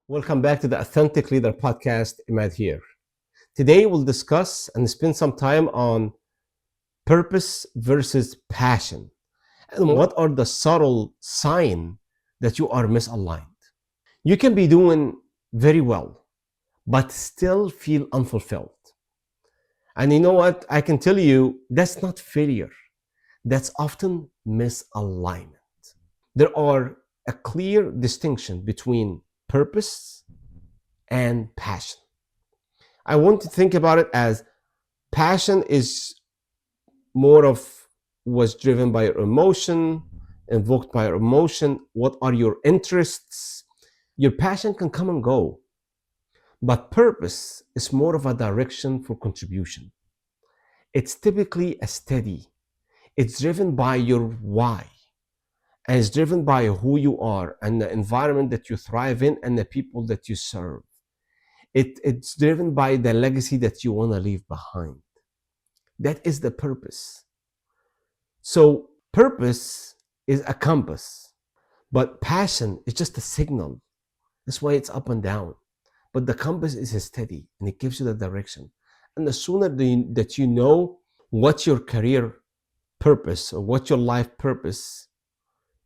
Welcome back to the Authentic Leader podcast. Emad here. Today we'll discuss and spend some time on purpose versus passion and what are the subtle signs that you are misaligned. You can be doing very well, but still feel unfulfilled. And you know what? I can tell you that's not failure. That's often misalignment. There are a clear distinction between purpose and passion. I want to think about it as passion is more of was driven by your emotion, invoked by your emotion. What are your interests? Your passion can come and go, but purpose is more of a direction for contribution. It's typically a steady, it's driven by your why, and it's driven by who you are and the environment that you thrive in and the people that you serve. It's driven by the legacy that you want to leave behind. That is the purpose. So purpose is a compass, but passion is just a signal. That's why it's up and down. But the compass is steady and it gives you the direction. And the sooner that you know what your career purpose or what your life purpose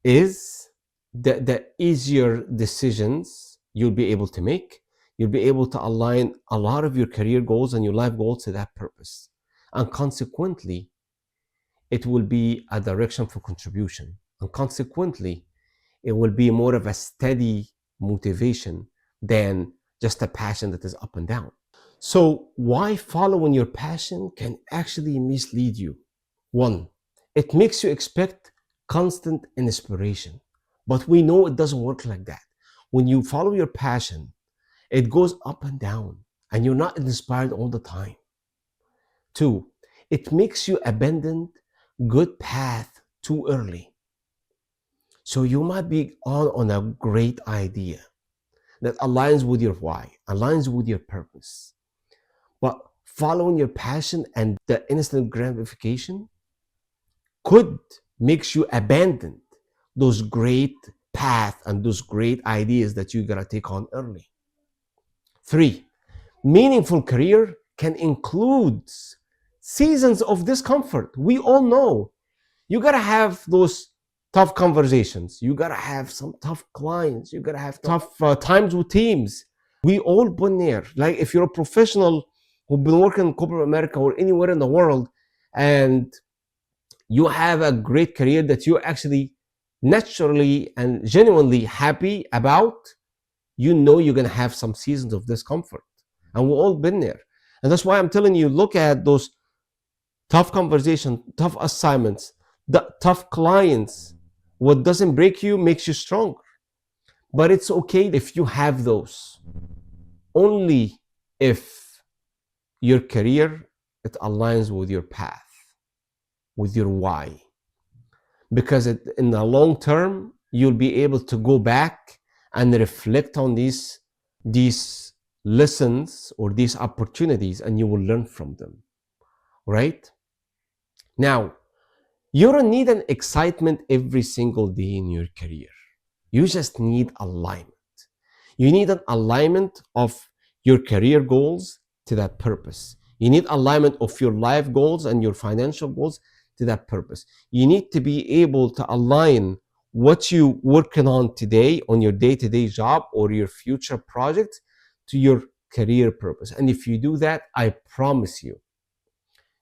is, the easier decisions you'll be able to make. You'll be able to align a lot of your career goals and your life goals to that purpose. And consequently, it will be a direction for contribution. And consequently, it will be more of a steady motivation than just a passion that is up and down. So why following your passion can actually mislead you? One, it makes you expect constant inspiration. But we know it doesn't work like that. When you follow your passion, it goes up and down and you're not inspired all the time. Two, it makes you abandon good path too early. So you might be on a great idea that aligns with your why, aligns with your purpose. But following your passion and the instant gratification could make you abandon those great path and those great ideas that you gotta take on early. Three, meaningful career can include seasons of discomfort. We all know you gotta have those tough conversations. You gotta have some tough clients. You gotta have tough times with teams. We all been there. Like if you're a professional who've been working in corporate America or anywhere in the world, and you have a great career that you're actually naturally and genuinely happy about, you know you're gonna have some seasons of discomfort. And we've all been there. And that's why I'm telling you, look at those tough conversations, tough assignments, the tough clients. What doesn't break you makes you stronger. But it's okay if you have those. Only if your career, it aligns with your path, with your why. Because in the long term, you'll be able to go back and reflect on these lessons or these opportunities, and you will learn from them, right? Now, you don't need an excitement every single day in your career. You just need alignment. You need an alignment of your career goals to that purpose. You need alignment of your life goals and your financial goals to that purpose. You need to be able to align what you're working on today on your day-to-day job or your future project to your career purpose. And if you do that, I promise you,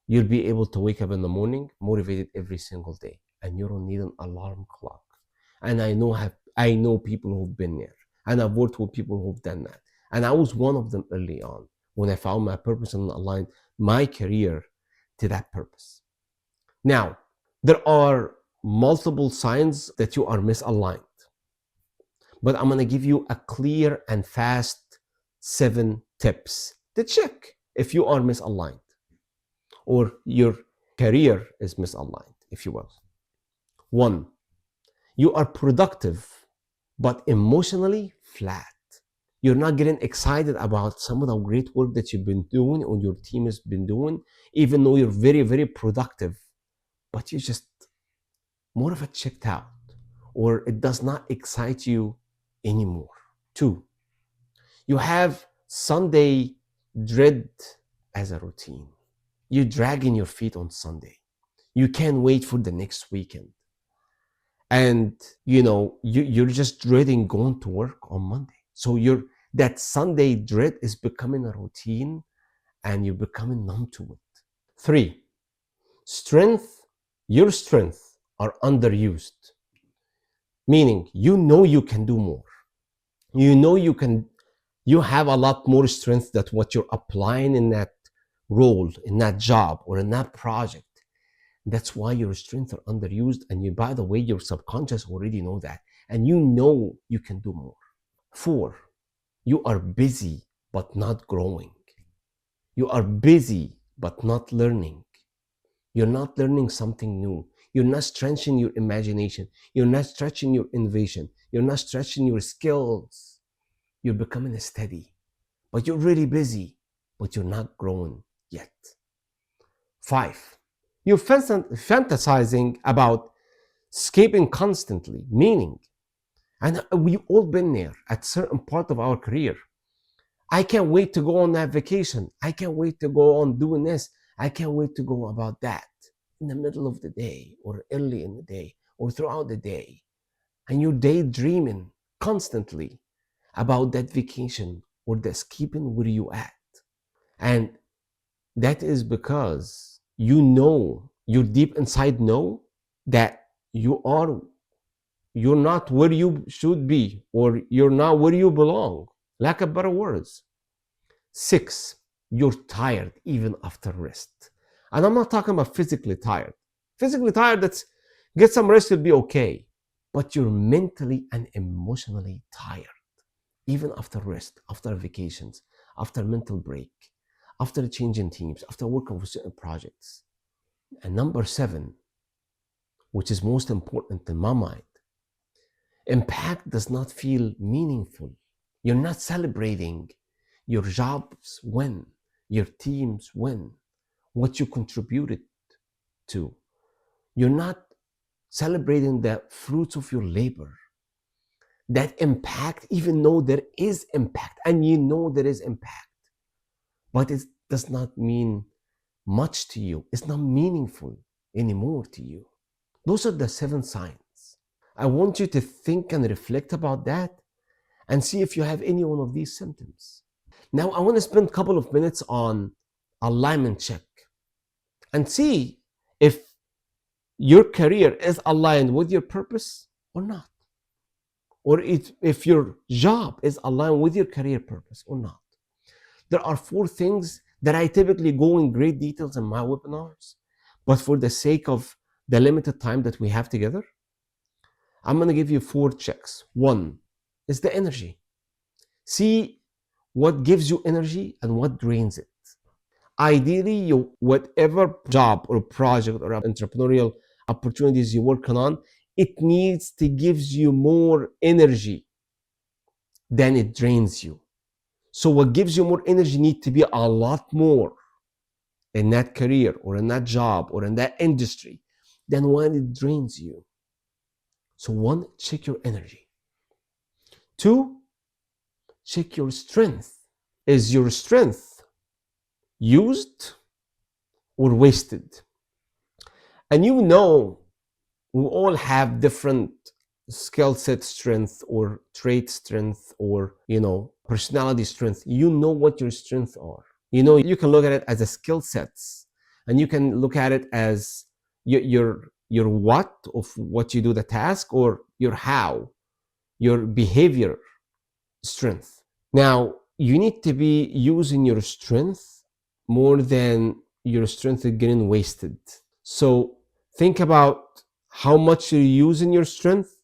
you'll be able to wake up in the morning motivated every single day, and you don't need an alarm clock. And I know people who've been there, and I've worked with people who've done that. And I was one of them early on when I found my purpose and aligned my career to that purpose. Now, there are multiple signs that you are misaligned, but I'm going to give you a clear and fast 7 tips to check if you are misaligned or your career is misaligned, if you will. 1, you are productive, but emotionally flat. You're not getting excited about some of the great work that you've been doing or your team has been doing, even though you're very, very productive, but you're just more of a checked out, or it does not excite you anymore. 2, You have Sunday dread as a routine. You're dragging your feet on Sunday. You can't wait for the next weekend. And you're just dreading going to work on Monday. So that Sunday dread is becoming a routine and you're becoming numb to it. 3, your strength are underused, meaning you can do more. You have a lot more strength than what you're applying in that role, in that job, or in that project. That's why your strengths are underused. And by the way, your subconscious already know that. And you can do more. 4, you are busy but not growing. You are busy but not learning. You're not learning something new. You're not stretching your imagination. You're not stretching your innovation. You're not stretching your skills. You're becoming steady. But you're really busy, but you're not growing yet. 5, you're fantasizing about escaping constantly, meaning, and we've all been there at certain part of our career. I can't wait to go on that vacation. I can't wait to go on doing this. I can't wait to go about that in the middle of the day or early in the day or throughout the day. And you're daydreaming constantly about that vacation or the escaping where you at. And that is because you deep inside know that you're not where you should be, or you're not where you belong, lack of better words. 6, you're tired even after rest. And I'm not talking about physically tired. Physically tired, that's get some rest, you'll be okay. But you're mentally and emotionally tired, even after rest, after vacations, after mental break, after changing teams, after working with certain projects. And number 7, which is most important in my mind, impact does not feel meaningful. You're not celebrating your jobs win, your teams win, what you contributed to. You're not celebrating the fruits of your labor. That impact, even though there is impact, and there is impact, but it does not mean much to you. It's not meaningful anymore to you. Those are the 7 signs. I want you to think and reflect about that and see if you have any one of these symptoms. Now, I want to spend a couple of minutes on alignment check and see if your career is aligned with your purpose or not, or if your job is aligned with your career purpose or not. There are 4 things that I typically go in great details in my webinars, but for the sake of the limited time that we have together, I'm going to give you 4 checks. 1 is the energy. See what gives you energy and what drains it. Ideally, whatever job or project or entrepreneurial opportunities you're working on, it needs to give you more energy than it drains you. So what gives you more energy needs to be a lot more in that career or in that job or in that industry than when it drains you. So 1, check your energy. 2, check your strength. Is your strength used or wasted? And we all have different skill set strength or trait strength or personality strength. You know what your strengths are. You can look at it as a skill sets, and you can look at it as your what of what you do the task, or your how, your behavior strength. Now, you need to be using your strength more than your strength is getting wasted. So think about how much you're using your strength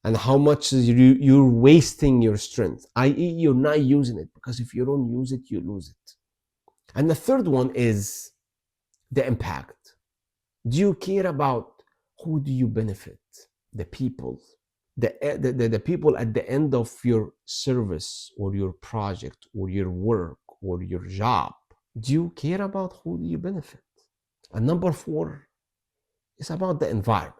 and how much you're wasting your strength, i.e. you're not using it, because if you don't use it, you lose it. And the third one is the impact. Do you care about who do you benefit? The people. The people at the end of your service or your project or your work or your job. Do you care about who do you benefit? And number 4 is about the environment.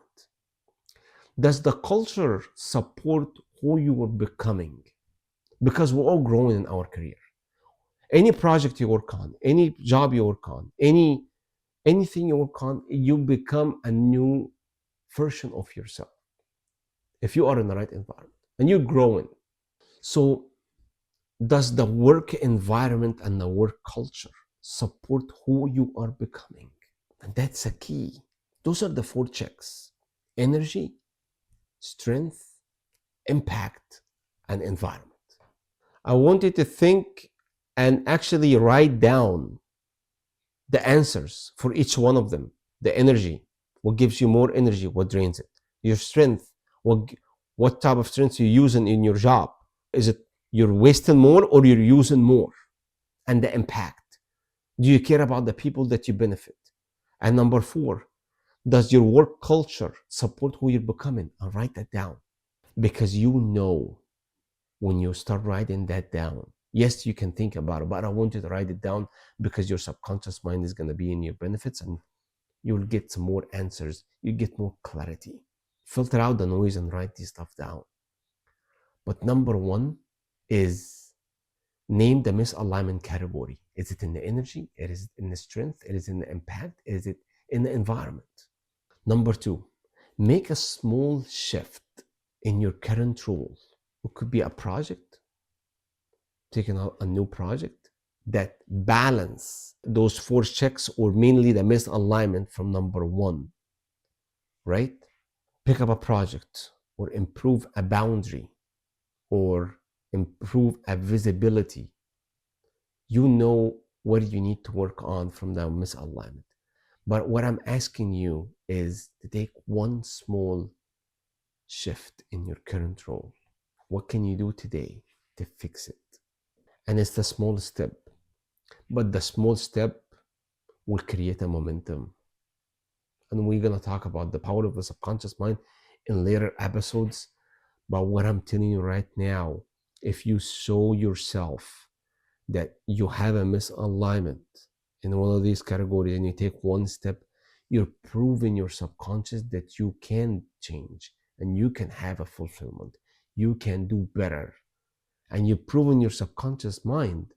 Does the culture support who you are becoming? because we're all growing in our career. Any project you work on, any job you work on, anything you work on, you become a new version of yourself if you are in the right environment and you're growing. So does the work environment and the work culture support who you are becoming? And that's a key. Those are the 4 checks: energy, strength, impact, and environment. I want you to think and actually write down the answers for each one of them. The energy, what gives you more energy, what drains it? Your strength, what type of strength you're using in your job? Is it you're wasting more or you're using more? And the impact, do you care about the people that you benefit? And number 4, does your work culture support who you're becoming? And write that down, because you know when you start writing that down. Yes, you can think about it, but I want you to write it down, because your subconscious mind is going to be in your benefits, and you'll get some more answers. You get more clarity. Filter out the noise and write this stuff down. But number 1 is name the misalignment category. Is it in the energy? Is it in the strength? Is it in the impact? Is it in the environment? Number 2, make a small shift in your current role. It could be a project, taking out a new project that balance those 4 checks, or mainly the misalignment from number 1, right? Pick up a project, or improve a boundary, or improve a visibility. You know what you need to work on from the misalignment. But what I'm asking you is to take one small shift in your current role. What can you do today to fix it? And it's the small step, but the small step will create a momentum. And we're going to talk about the power of the subconscious mind in later episodes. But what I'm telling you right now, if you show yourself that you have a misalignment in one of these categories and you take one step, you're proving your subconscious that you can change and you can have a fulfillment. You can do better. And you're proving your subconscious mind,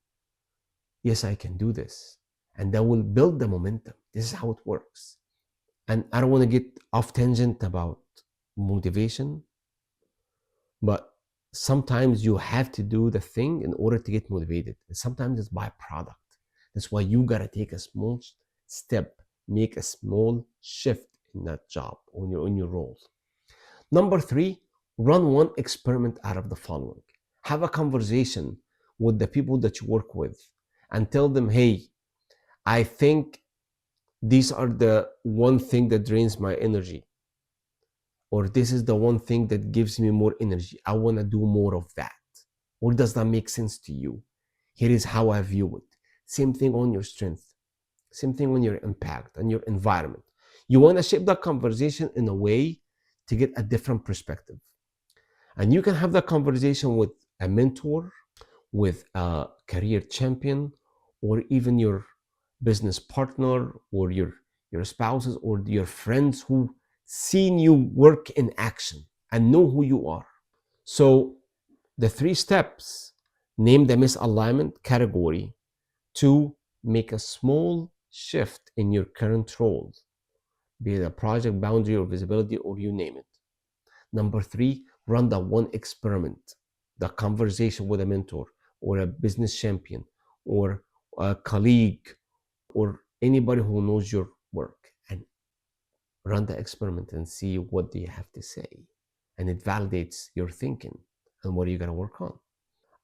yes, I can do this. And that will build the momentum. This is how it works. And I don't want to get off tangent about motivation, but sometimes you have to do the thing in order to get motivated. And sometimes it's byproduct. That's why you got to take a small step, make a small shift in that job, or in your role. Number 3, run one experiment out of the following. Have a conversation with the people that you work with and tell them, hey, I think these are the one thing that drains my energy, or this is the one thing that gives me more energy. I want to do more of that. Or does that make sense to you? Here is how I view it. Same thing on your strength. Same thing on your impact and your environment. You want to shape that conversation in a way to get a different perspective. And you can have that conversation with a mentor, with a career champion, or even your business partner, or your spouses, or your friends who seen you work in action and know who you are. So the 3 steps: name the misalignment category. 2, make a small shift in your current role, be it a project, boundary, or visibility, or you name it. Number 3, run the one experiment, the conversation with a mentor, or a business champion, or a colleague, or anybody who knows your work, and run the experiment and see what they have to say. And it validates your thinking and what are you going to work on.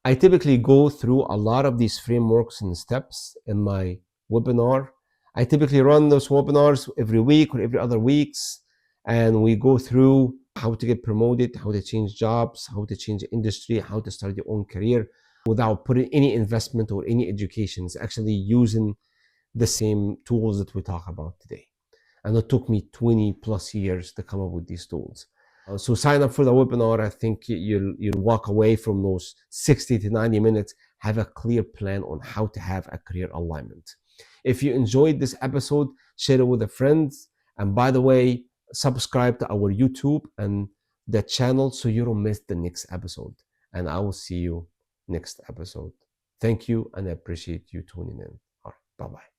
I typically go through a lot of these frameworks and steps in my webinar. I typically run those webinars every week or every other weeks, and we go through how to get promoted, how to change jobs, how to change industry, how to start your own career without putting any investment or any education. It's actually using the same tools that we talk about today. And it took me 20 plus years to come up with these tools. So sign up for the webinar. I think you'll walk away from those 60 to 90 minutes, have a clear plan on how to have a career alignment. If you enjoyed this episode, share it with a friend. And by the way, subscribe to our YouTube and the channel so you don't miss the next episode. And I will see you next episode. Thank you, and I appreciate you tuning in. All right, bye bye.